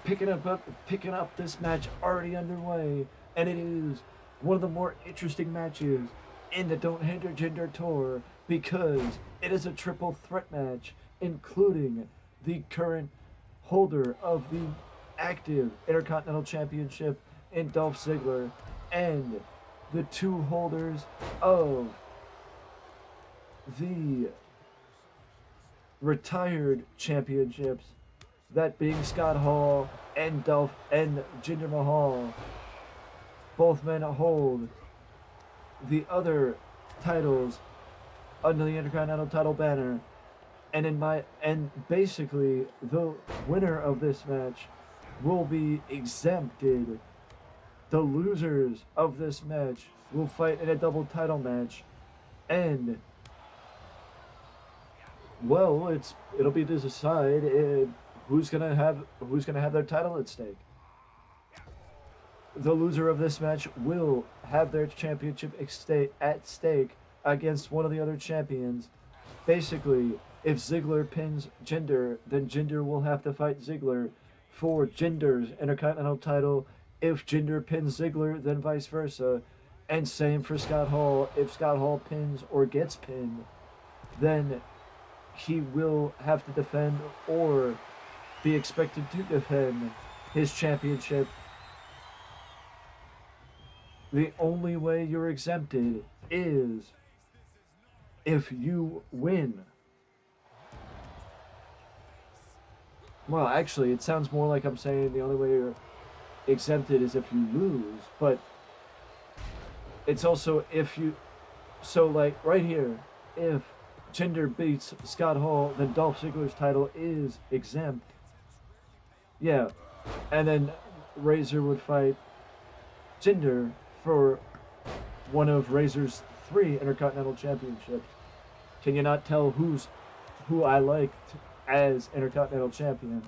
picking up this match already underway, and it is one of the more interesting matches in the Don't Hinder Jinder Tour because it is a triple threat match, including the current holder of the active Intercontinental Championship in Dolph Ziggler and the two holders of the retired championships, that being Scott Hall and Dolph and Jinder Mahal. Both men hold the other titles under the Intercontinental title banner, and basically the winner of this match will be exempted. The losers of this match will fight in a double title match, and well, it'll be to decide who's gonna have their title at stake. The loser of this match will have their championship at stake against one of the other champions. Basically, if Ziggler pins Jinder, then Jinder will have to fight Ziggler for Jinder's Intercontinental title. If Jinder pins Ziggler, then vice versa. And same for Scott Hall. If Scott Hall pins or gets pinned, then he will have to defend or be expected to defend his championship. The only way you're exempted is if you win. Well, actually, it sounds more like I'm saying the only way you're exempted is if you lose, but it's also if you. So, like, right here, if Jinder beats Scott Hall, then Dolph Ziggler's title is exempt. Yeah, and then Razor would fight Jinder for one of Razor's 3 Intercontinental Championships. Can you not tell who I liked as Intercontinental Champion?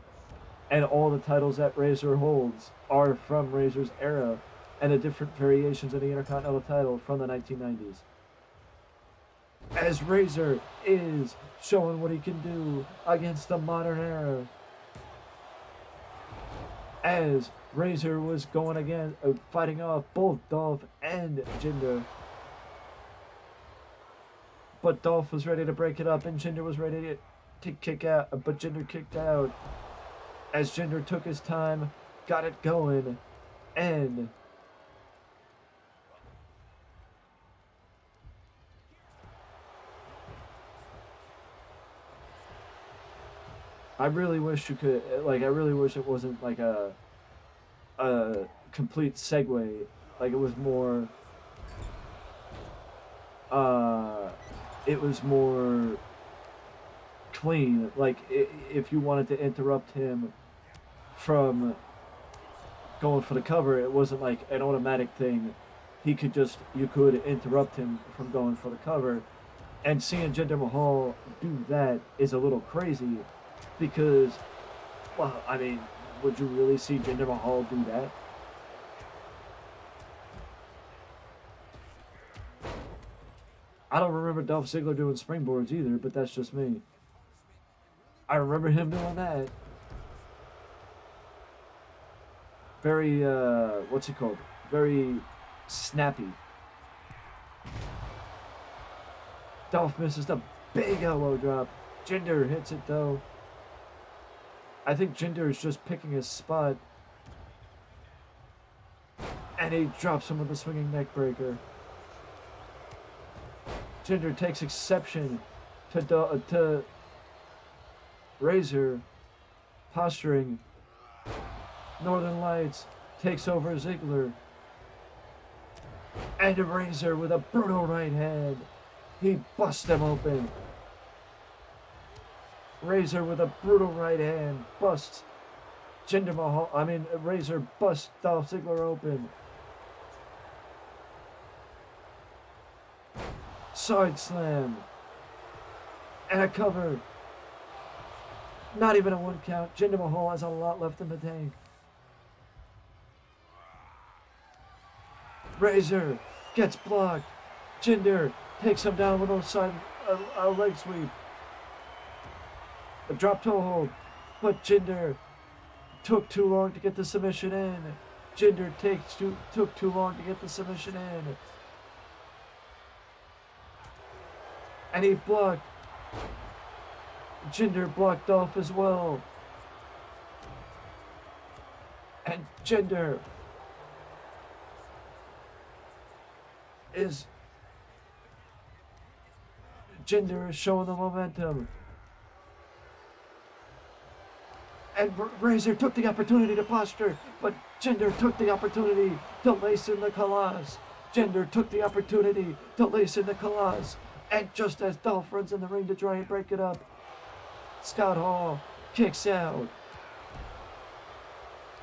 And all the titles that Razor holds are from Razor's era, and the different variations of the Intercontinental title from the 1990s. As Razor is showing what he can do against the modern era. As Razor was going again, fighting off both Dolph and Jinder. But Dolph was ready to break it up, and Jinder was ready to kick out, but Jinder kicked out. As Jinder took his time, got it going, and I really wish you could, like, I really wish it wasn't like a complete segue. Like, it was more, it was more clean. Like, if you wanted to interrupt him from going for the cover, it wasn't like an automatic thing. You could interrupt him from going for the cover. And seeing Jinder Mahal do that is a little crazy. Because, well, I mean, would you really see Jinder Mahal do that? I don't remember Dolph Ziggler doing springboards either, but that's just me. I remember him doing that. Very, what's it called? Very snappy. Dolph misses the big elbow drop. Jinder hits it though. I think Jinder is just picking his spot. And he drops him with a swinging neck breaker. Jinder takes exception to Razor posturing. Northern Lights takes over Ziggler. And Razor with a brutal right hand. He busts him open. Razor with a brutal right hand busts Razor busts Dolph Ziggler open. Side slam. And a cover. Not even a 1 count. Jinder Mahal has a lot left in the tank. Razor gets blocked. Jinder takes him down with a leg sweep. A drop toe hold. But Jinder took too long to get the submission in. Jinder took too long to get the submission in. And he blocked. Jinder blocked Dolph as well. And Jinder is showing the momentum. And Razor took the opportunity to posture, but Jinder took the opportunity to lace in the Khallas. Jinder took the opportunity to lace in the Khallas. And just as Dolph runs in the ring to try and break it up, Scott Hall kicks out.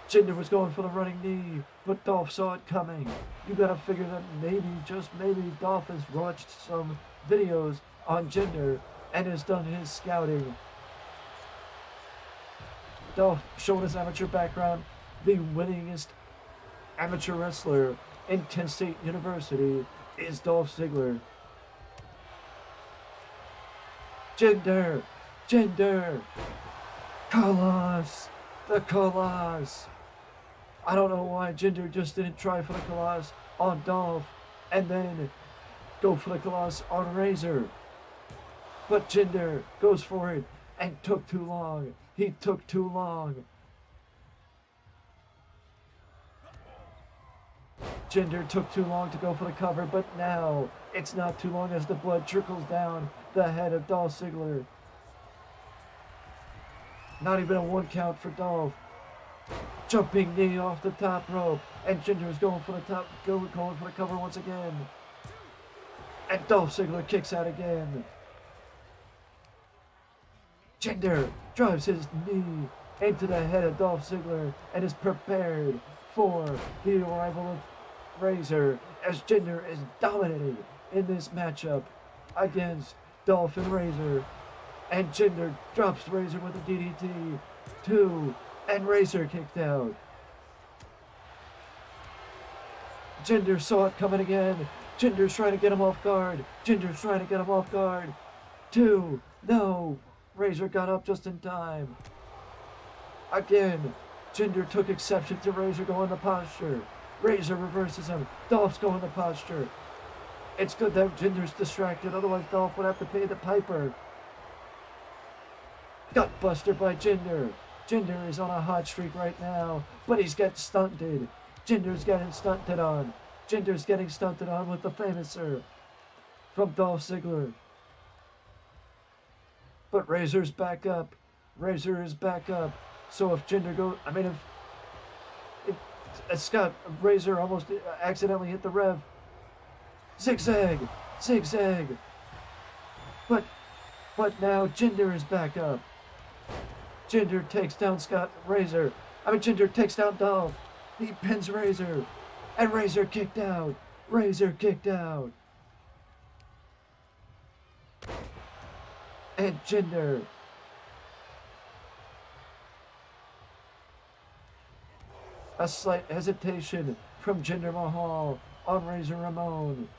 Jinder was going for the running knee, but Dolph saw it coming. You gotta figure that maybe, just maybe, Dolph has watched some videos on Jinder and has done his scouting. Dolph, showing his amateur background, the winningest amateur wrestler in Kent State University is Dolph Ziggler. Jinder, Khallas, the Khallas. I don't know why Jinder just didn't try for the Khallas on Dolph and then go for the Khallas on Razor. But Jinder goes for it and took too long. He took too long. Jinder took too long to go for the cover, but now it's not too long as the blood trickles down the head of Dolph Ziggler. Not even a 1 count for Dolph. Jumping knee off the top rope, and Jinder is going for the cover once again. And Dolph Ziggler kicks out again. Jinder drives his knee into the head of Dolph Ziggler and is prepared for the arrival of Razor, as Jinder is dominating in this matchup against Dolph and Razor. And Jinder drops Razor with a DDT. 2, and Razor kicked out. Jinder saw it coming again. Jinder's trying to get him off guard. 2, no. Razor got up just in time. Again, Jinder took exception to Razor going to posture. Razor reverses him. Dolph's going to posture. It's good that Jinder's distracted, otherwise Dolph would have to pay the piper. Gutbuster by Jinder. Jinder is on a hot streak right now, but he's getting stunted. Jinder's getting stunted on. Jinder's getting stunted on with the Famouser from Dolph Ziggler. But Razor's back up. Razor is back up. So if Jinder goes, if Scott, Razor almost accidentally hit the rev. Zigzag. But now Jinder is back up. Jinder takes down Jinder takes down Dolph. He pins Razor. And Razor kicked out. And Jinder. A slight hesitation from Jinder Mahal on Razor Ramon.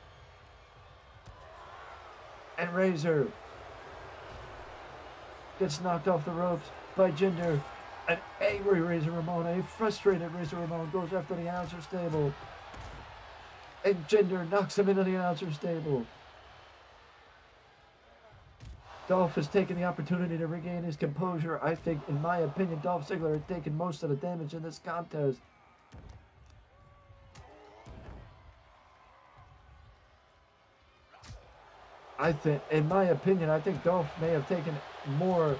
And Razor gets knocked off the ropes by Jinder. An angry Razor Ramon, a frustrated Razor Ramon goes after the announcer's table. And Jinder knocks him into the announcer's table. Dolph has taken the opportunity to regain his composure. I think, in my opinion, Dolph Ziggler has taken most of the damage in this contest. In my opinion, I think Dolph may have taken more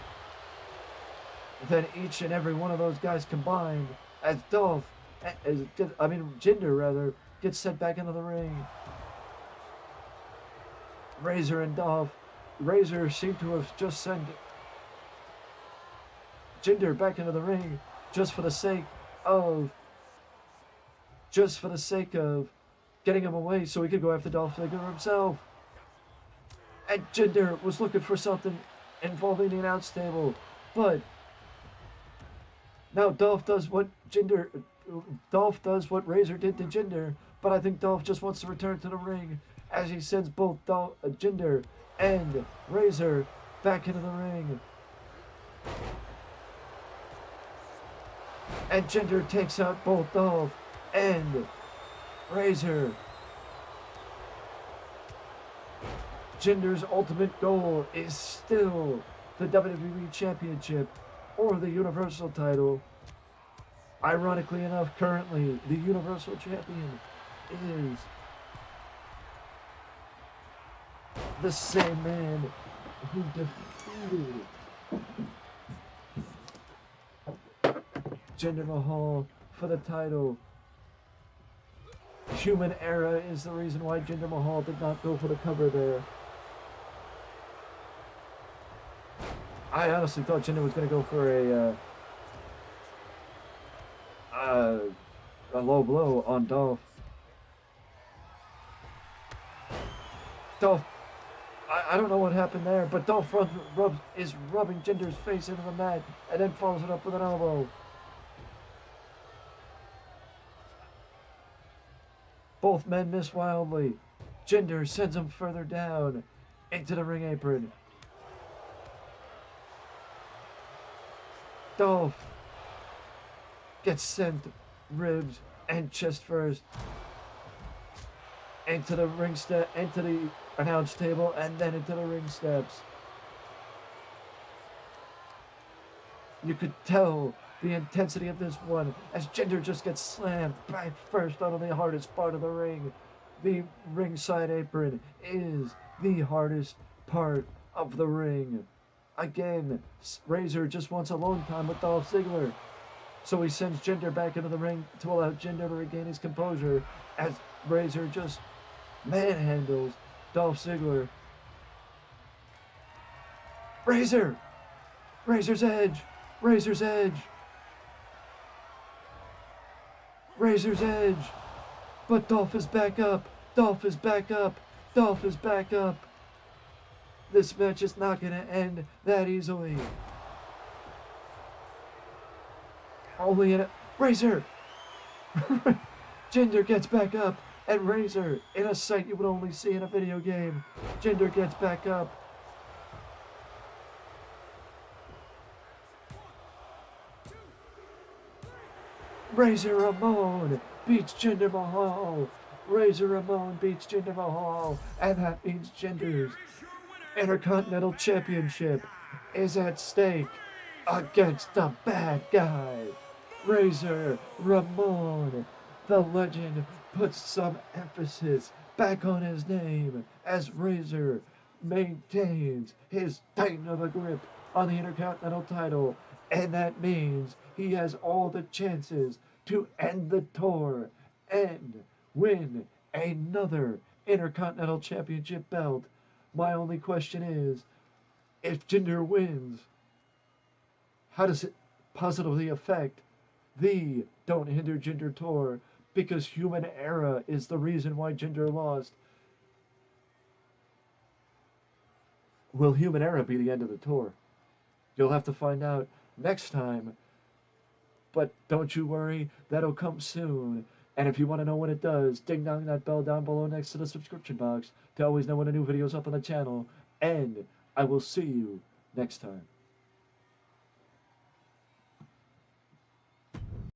than each and every one of those guys combined, as Jinder rather, gets sent back into the ring. Razor and Dolph. Razor seemed to have just sent Jinder back into the ring just for the sake of getting him away so he could go after Dolph Ziggler himself. And Jinder was looking for something involving the announce table, but now Dolph does what Razor did to Jinder, but I think Dolph just wants to return to the ring as he sends both Jinder and Razor back into the ring. And Jinder takes out both Dolph and Razor. Jinder's ultimate goal is still the WWE Championship or the Universal title. Ironically enough, currently, the Universal Champion is the same man who defeated Jinder Mahal for the title. Human Era is the reason why Jinder Mahal did not go for the cover there. I honestly thought Jinder was going to go for a low blow on Dolph. Dolph, I don't know what happened there, but Dolph is rubbing Jinder's face into the mat and then follows it up with an elbow. Both men miss wildly. Jinder sends him further down into the ring apron. Dolph gets sent ribs and chest first into the into the announce table, and then into the ring steps. You could tell the intensity of this one as Jinder just gets slammed back first onto the hardest part of the ring. The ringside apron is the hardest part of the ring. Again, Razor just wants alone time with Dolph Ziggler. So he sends Jinder back into the ring to allow Jinder to regain his composure as Razor just manhandles Dolph Ziggler. Razor! Razor's Edge! Razor's Edge! Razor's Edge! But Dolph is back up! Dolph is back up! Dolph is back up! This match is not going to end that easily. Only in a... Razor! Jinder gets back up, and Razor, in a sight you would only see in a video game. Jinder gets back up. Razor Ramon beats Jinder Mahal. Razor Ramon beats Jinder Mahal, and that means Jinder's Intercontinental Championship is at stake against the bad guy, Razor Ramon. The legend puts some emphasis back on his name as Razor maintains his titan of a grip on the Intercontinental title, and that means he has all the chances to end the tour and win another Intercontinental Championship belt. My only question is, if Jinder wins, how does it positively affect the Don't Hinder Jinder Tour? Because Human Era is the reason why Jinder lost. Will Human Era be the end of the tour? You'll have to find out next time. But don't you worry, that'll come soon. And if you want to know when it does, ding dong that bell down below next to the subscription box to always know when a new video's up on the channel. And I will see you next time.